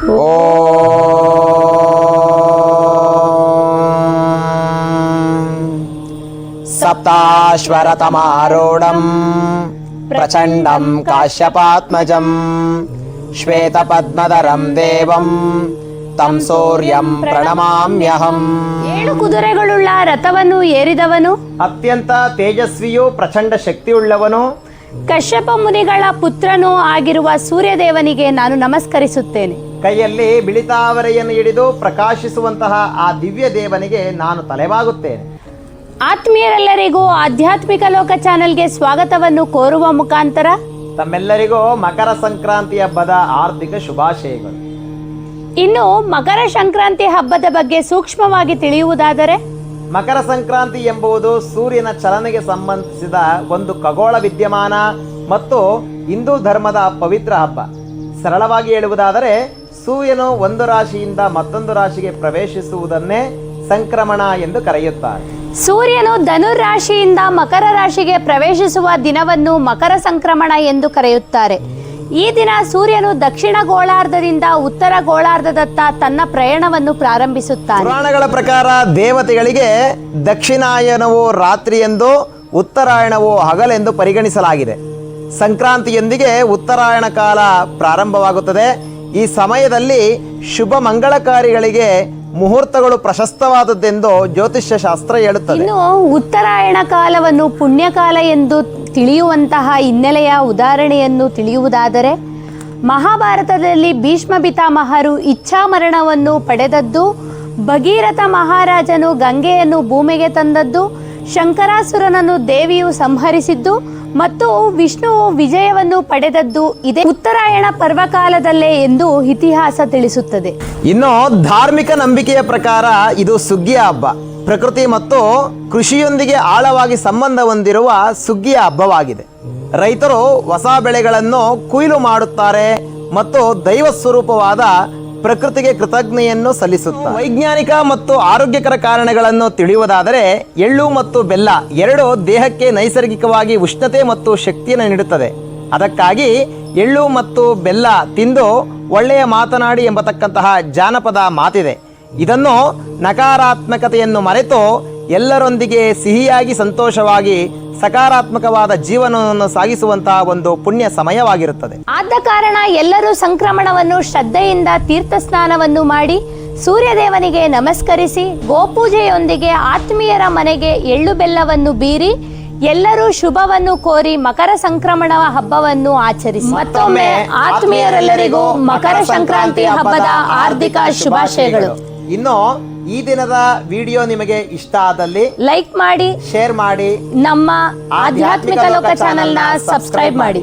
ಸಪ್ತಾಶ್ವರತಮಾರೂಢಂ ಪ್ರಚಂಡಂ ಕಾಶ್ಯಪಾತ್ಮಜಂ ಶ್ವೇತಪದ್ಮಧರಂ ದೇವಂ ತಂ ಸೂರ್ಯಂ ಪ್ರಣಮಾಮ್ಯಹಂ. 7 ಕುದುರೆಗಳುಳ್ಳ ರಥವನ್ನು ಏರಿದವನು, ಅತ್ಯಂತ ತೇಜಸ್ವಿಯೂ ಪ್ರಚಂಡ ಶಕ್ತಿಯುಳ್ಳವನು, ಕಶ್ಯಪ ಮುನಿಗಳ ಪುತ್ರನೂ ಆಗಿರುವ ಸೂರ್ಯದೇವನಿಗೆ ನಾನು ನಮಸ್ಕರಿಸುತ್ತೇನೆ. ಕೈಯಲ್ಲಿ ಬಿಳಿತಾವರೆಯನ್ನು ಹಿಡಿದು ಪ್ರಕಾಶಿಸುವಂತಹ ಆ ದಿವ್ಯ ದೇವನಿಗೆ ನಾನು ತಲೆಬಾಗುತ್ತೇನೆ. ಆತ್ಮೀಯರೆಲ್ಲರಿಗೂ ಆಧ್ಯಾತ್ಮಿಕ ಲೋಕ ಚಾನೆಲ್ಗೆ ಸ್ವಾಗತವನ್ನು ಕೋರುವ ಮುಖಾಂತರ ತಮ್ಮೆಲ್ಲರಿಗೂ ಮಕರ ಸಂಕ್ರಾಂತಿ ಹಬ್ಬದ ಹಾರ್ದಿಕ ಶುಭಾಶಯಗಳು. ಇನ್ನು ಮಕರ ಸಂಕ್ರಾಂತಿ ಹಬ್ಬದ ಬಗ್ಗೆ ಸೂಕ್ಷ್ಮವಾಗಿ ತಿಳಿಯುವುದಾದರೆ, ಮಕರ ಸಂಕ್ರಾಂತಿ ಎಂಬುದು ಸೂರ್ಯನ ಚಲನೆಗೆ ಸಂಬಂಧಿಸಿದ ಒಂದು ಖಗೋಳ ವಿದ್ಯಮಾನ ಮತ್ತು ಹಿಂದೂ ಧರ್ಮದ ಪವಿತ್ರ ಹಬ್ಬ. ಸರಳವಾಗಿ ಹೇಳುವುದಾದರೆ ಸೂರ್ಯನು ಒಂದು ರಾಶಿಯಿಂದ ಮತ್ತೊಂದು ರಾಶಿಗೆ ಪ್ರವೇಶಿಸುವುದನ್ನೇ ಸಂಕ್ರಮಣ ಎಂದು ಕರೆಯುತ್ತಾರೆ. ಸೂರ್ಯನು ಧನುರ್ ರಾಶಿಯಿಂದ ಮಕರ ರಾಶಿಗೆ ಪ್ರವೇಶಿಸುವ ದಿನವನ್ನು ಮಕರ ಸಂಕ್ರಮಣ ಎಂದು ಕರೆಯುತ್ತಾರೆ. ಈ ದಿನ ಸೂರ್ಯನು ದಕ್ಷಿಣ ಗೋಳಾರ್ಧದಿಂದ ಉತ್ತರ ಗೋಳಾರ್ಧದತ್ತ ತನ್ನ ಪ್ರಯಾಣವನ್ನು ಪ್ರಾರಂಭಿಸುತ್ತಾನೆ. ಪುರಾಣಗಳ ಪ್ರಕಾರ ದೇವತೆಗಳಿಗೆ ದಕ್ಷಿಣಾಯನವು ರಾತ್ರಿ ಎಂದು ಉತ್ತರಾಯಣವು ಹಗಲೆಂದು ಪರಿಗಣಿಸಲಾಗಿದೆ. ಸಂಕ್ರಾಂತಿಯೊಂದಿಗೆ ಉತ್ತರಾಯಣ ಕಾಲ ಪ್ರಾರಂಭವಾಗುತ್ತದೆ. ಈ ಸಮಯದಲ್ಲಿ ಶುಭ ಮಂಗಳಕಾರಿಗಳಿಗೆ ಮುಹೂರ್ತಗಳು ಪ್ರಶಸ್ತವಾದದ್ದೆಂದು ಜ್ಯೋತಿಷ್ಯ ಶಾಸ್ತ್ರ ಹೇಳುತ್ತದೆ. ಇನ್ನು ಉತ್ತರಾಯಣ ಕಾಲವನ್ನು ಪುಣ್ಯಕಾಲ ಎಂದು ತಿಳಿಯುವಂತಹ ಹಿನ್ನೆಲೆಯ ಉದಾಹರಣೆಯನ್ನು ತಿಳಿಯುವುದಾದರೆ, ಮಹಾಭಾರತದಲ್ಲಿ ಭೀಷ್ಮ ಪಿತಾಮಹರು ಇಚ್ಛಾಮರಣವನ್ನು ಪಡೆದದ್ದು, ಭಗೀರಥ ಮಹಾರಾಜನು ಗಂಗೆಯನ್ನು ಭೂಮಿಗೆ ತಂದದ್ದು, ಶಂಕರಾಸುರನನ್ನು ದೇವಿಯು ಸಂಹರಿಸಿದ್ದು ಮತ್ತು ವಿಷ್ಣುವು ವಿಜಯವನ್ನು ಪಡೆದದ್ದು ಇದೇ ಉತ್ತರಾಯಣ ಪರ್ವಕಾಲದಲ್ಲೇ ಎಂದು ಇತಿಹಾಸ ತಿಳಿಸುತ್ತದೆ. ಇನ್ನು ಧಾರ್ಮಿಕ ನಂಬಿಕೆಯ ಪ್ರಕಾರ ಇದು ಸುಗ್ಗಿಯ ಹಬ್ಬ. ಪ್ರಕೃತಿ ಮತ್ತು ಕೃಷಿಯೊಂದಿಗೆ ಆಳವಾಗಿ ಸಂಬಂಧ ಹೊಂದಿರುವ ಸುಗ್ಗಿಯ ಹಬ್ಬವಾಗಿದೆ. ರೈತರು ಹೊಸ ಬೆಳೆಗಳನ್ನು ಕೊಯ್ಲು ಮಾಡುತ್ತಾರೆ ಮತ್ತು ದೈವ ಸ್ವರೂಪವಾದ ಪ್ರಕೃತಿಗೆ ಕೃತಜ್ಞೆಯನ್ನು ಸಲ್ಲಿಸುತ್ತಾರೆ. ವೈಜ್ಞಾನಿಕ ಮತ್ತು ಆರೋಗ್ಯಕರ ಕಾರಣಗಳನ್ನು ತಿಳಿಯುವುದಾದರೆ, ಎಳ್ಳು ಮತ್ತು ಬೆಲ್ಲ ಎರಡು ದೇಹಕ್ಕೆ ನೈಸರ್ಗಿಕವಾಗಿ ಉಷ್ಣತೆ ಮತ್ತು ಶಕ್ತಿಯನ್ನು ನೀಡುತ್ತದೆ. ಅದಕ್ಕಾಗಿ ಎಳ್ಳು ಮತ್ತು ಬೆಲ್ಲ ತಿಂದು ಒಳ್ಳೆಯ ಮಾತನಾಡಿ ಎಂಬತಕ್ಕಂತಹ ಜಾನಪದ ಮಾತಿದೆ. ಇದನ್ನು ನಕಾರಾತ್ಮಕತೆಯನ್ನು ಮರೆತು ಎಲ್ಲರೊಂದಿಗೆ ಸಿಹಿಯಾಗಿ ಸಂತೋಷವಾಗಿ ಸಕಾರಾತ್ಮಕವಾದ ಜೀವನವನ್ನು ಸಾಗಿಸುವಂತಹ ಒಂದು ಪುಣ್ಯ ಸಮಯವಾಗಿರುತ್ತದೆ. ಆದ ಕಾರಣ ಎಲ್ಲರೂ ಸಂಕ್ರಮಣವನ್ನು ಶ್ರದ್ಧೆಯಿಂದ ತೀರ್ಥ ಸ್ನಾನವನ್ನು ಮಾಡಿ ಸೂರ್ಯದೇವನಿಗೆ ನಮಸ್ಕರಿಸಿ ಗೋಪೂಜೆಯೊಂದಿಗೆ ಆತ್ಮೀಯರ ಮನೆಗೆ ಎಳ್ಳು ಬೆಲ್ಲವನ್ನು ಬೀರಿ ಎಲ್ಲರೂ ಶುಭವನ್ನು ಕೋರಿ ಮಕರ ಸಂಕ್ರಮಣ ಹಬ್ಬವನ್ನು ಆಚರಿಸಿ. ಮತ್ತೊಮ್ಮೆ ಆತ್ಮೀಯರೆಲ್ಲರಿಗೂ ಮಕರ ಸಂಕ್ರಾಂತಿ ಹಬ್ಬದ ಹಾರ್ದಿಕ ಶುಭಾಶಯಗಳು. ಇನ್ನು ಈ ದಿನದ ವಿಡಿಯೋ ನಿಮಗೆ ಇಷ್ಟ ಆದಲ್ಲಿ ಲೈಕ್ ಮಾಡಿ, ಶೇರ್ ಮಾಡಿ, ನಮ್ಮ ಆಧ್ಯಾತ್ಮಿಕ ಲೋಕ ಚಾನೆಲ್ನ ಸಬ್ಸ್ಕ್ರೈಬ್ ಮಾಡಿ.